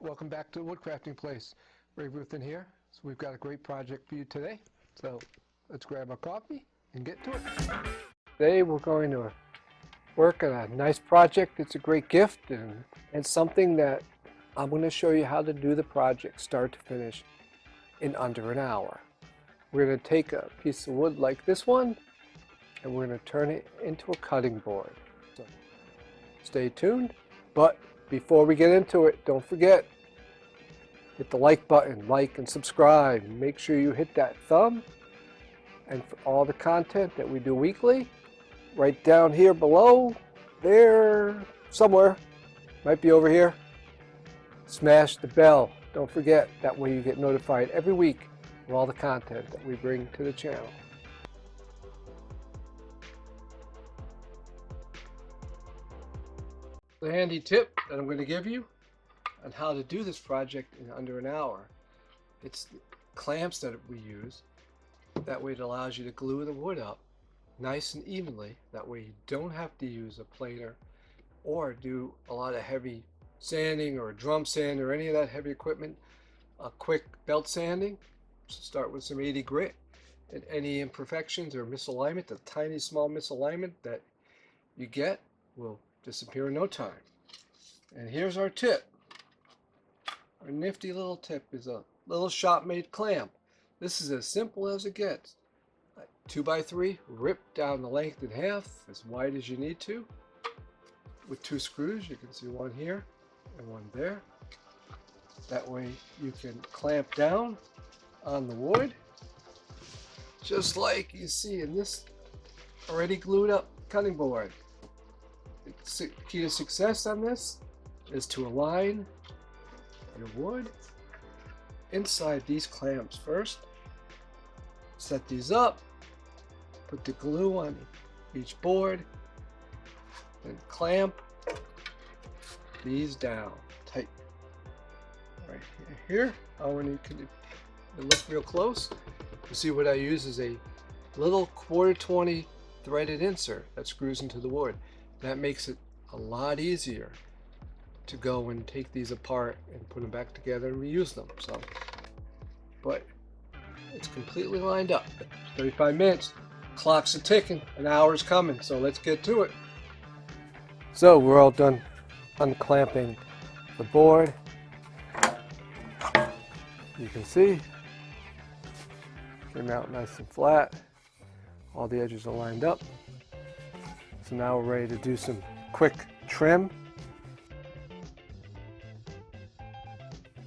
Welcome back to the Woodcrafting Place. Ray Ruth in here. So we've got a great project for you today. So let's grab our coffee and get to it. Today we're going to work on a nice project. It's a great gift and something that I'm going to show you how to do the project start to finish in under an hour. We're going to take a piece of wood like this one and we're going to turn it into a cutting board. So stay tuned, but before we get into it, don't forget, hit the like button, like and subscribe. Make sure you hit that thumb. And for all the content that we do weekly, right down here below, there, somewhere, might be over here, smash the bell. Don't forget, that way you get notified every week of all the content that we bring to the channel. The handy tip that I'm going to give you on how to do this project in under an hour. It's the clamps that we use. That way it allows you to glue the wood up nice and evenly. That way you don't have to use a planer or do a lot of heavy sanding or a drum sand or any of that heavy equipment. A quick belt sanding. So start with some 80 grit, and any imperfections or misalignment, the tiny small misalignment that you get will disappear in no time. And here's our tip. Our nifty little tip is a little shop-made clamp. This is as simple as it gets. 2x3, rip down the length in half, as wide as you need to. With 2 screws, you can see one here and one there. That way you can clamp down on the wood, just like you see in this already glued up cutting board. The key to success on this is to align your wood inside these clamps first. Set these up, put the glue on each board, and clamp these down tight. Right here, when you can look real close, you see what I use is a little 1/4-20 threaded insert that screws into the wood. That makes it a lot easier to go and take these apart and put them back together and reuse them. So, but it's completely lined up. 35 minutes, clock's a ticking, an hour's coming, so let's get to it. So we're all done unclamping the board. You can see, came out nice and flat. All the edges are lined up. So now we're ready to do some quick trim.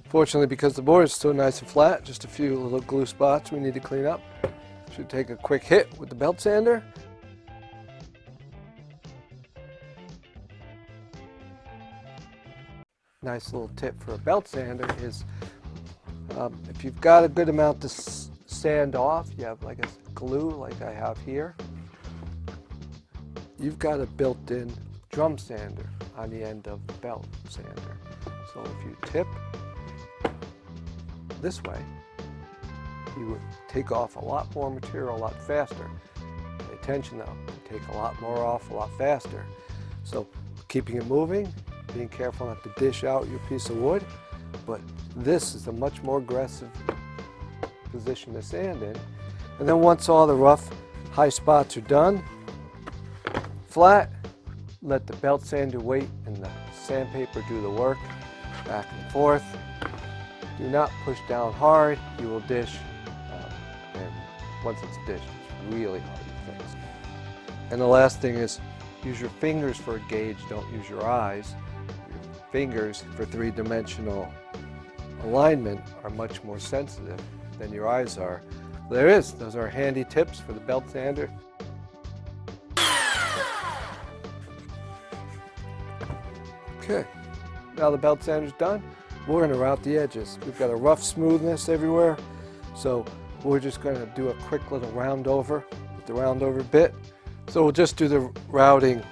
Fortunately, because the board is still nice and flat, just a few little glue spots we need to clean up. Should take a quick hit with the belt sander. Nice little tip for a belt sander is if you've got a good amount to sand off, you have like a glue like I have here, you've got a built-in drum sander on the end of the belt sander. So if you tip this way, you would take off a lot more material a lot faster. Pay attention though, you take a lot more off a lot faster. So keeping it moving, being careful not to dish out your piece of wood, but this is a much more aggressive position to sand in. And then once all the rough high spots are done, flat, let the belt sander wait and the sandpaper do the work, back and forth. Do not push down hard, you will dish, and once it's dished, it's really hard to fix. And the last thing is, use your fingers for a gauge, don't use your eyes. Your fingers for 3-dimensional alignment are much more sensitive than your eyes are. There it is, those are handy tips for the belt sander. Okay, now the belt sander's done, we're going to route the edges. We've got a rough smoothness everywhere, so we're just going to do a quick little round over with the round over bit. So we'll just do the routing,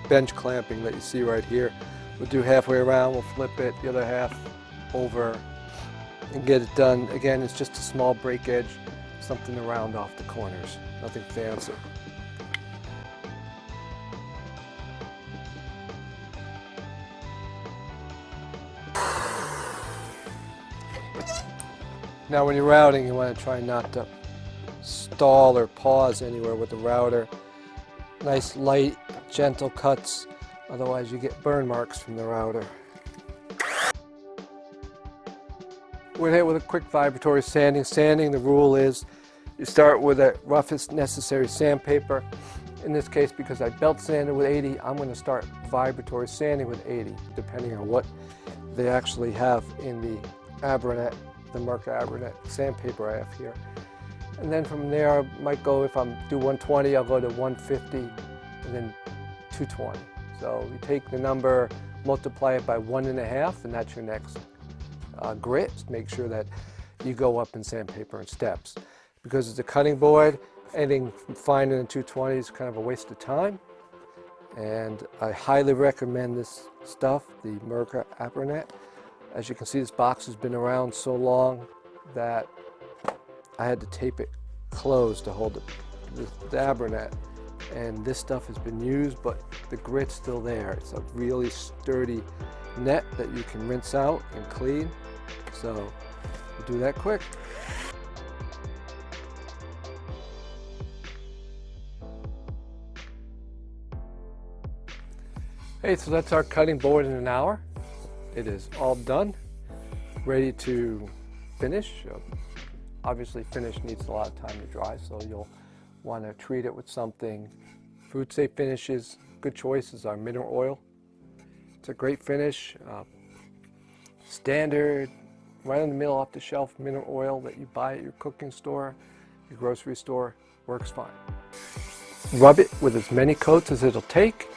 bench clamping that you see right here. We'll do halfway around, we'll flip it, the other half over, and get it done. Again, it's just a small break edge, something to round off the corners, nothing fancy. Now when you're routing, you want to try not to stall or pause anywhere with the router. Nice light, gentle cuts, otherwise you get burn marks from the router. We're here with a quick vibratory sanding. Sanding, the rule is you start with the roughest necessary sandpaper. In this case, because I belt sanded with 80, I'm going to start vibratory sanding with 80, depending on what they actually have in the Abranet, the Merca Abranet sandpaper I have here. And then from there, I might go, if I'm do 120, I'll go to 150, and then 220. So you take the number, multiply it by 1.5, and that's your next grit. Make sure that you go up in sandpaper in steps. Because it's a cutting board, anything finer than 220 is kind of a waste of time. And I highly recommend this stuff, the Merca Abranet. As you can see, this box has been around so long that I had to tape it closed to hold the Abranet. And this stuff has been used, but the grit's still there. It's a really sturdy net that you can rinse out and clean. So we'll do that quick. Hey, so that's our cutting board in an hour. It is all done, ready to finish. Obviously, finish needs a lot of time to dry, so you'll want to treat it with something. Food safe finishes, good choices are mineral oil. It's a great finish. Standard, right in the middle off the shelf mineral oil that you buy at your cooking store, your grocery store, works fine. Rub it with as many coats as it'll take.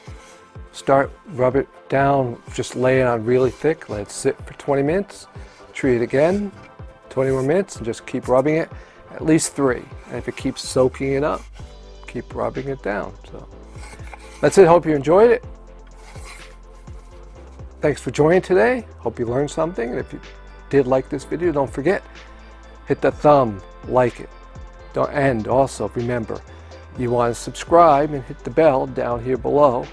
Rub it down, just lay it on really thick, let it sit for 20 minutes, treat it again, 20 more minutes, and just keep rubbing it, at least 3. And if it keeps soaking it up, keep rubbing it down. So that's it, hope you enjoyed it. Thanks for joining today, hope you learned something, and if you did like this video, don't forget, hit the thumb, like it. And also remember, you want to subscribe and hit the bell down here below.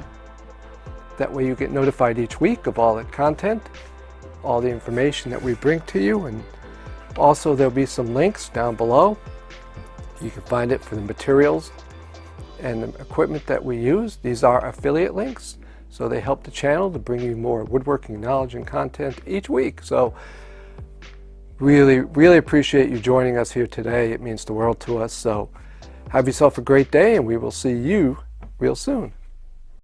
That way you get notified each week of all the content, all the information that we bring to you, and also there'll be some links down below. You can find it for the materials and the equipment that we use. These are affiliate links, so they help the channel to bring you more woodworking knowledge and content each week. So really, really appreciate you joining us here today. It means the world to us. So have yourself a great day, and we will see you real soon.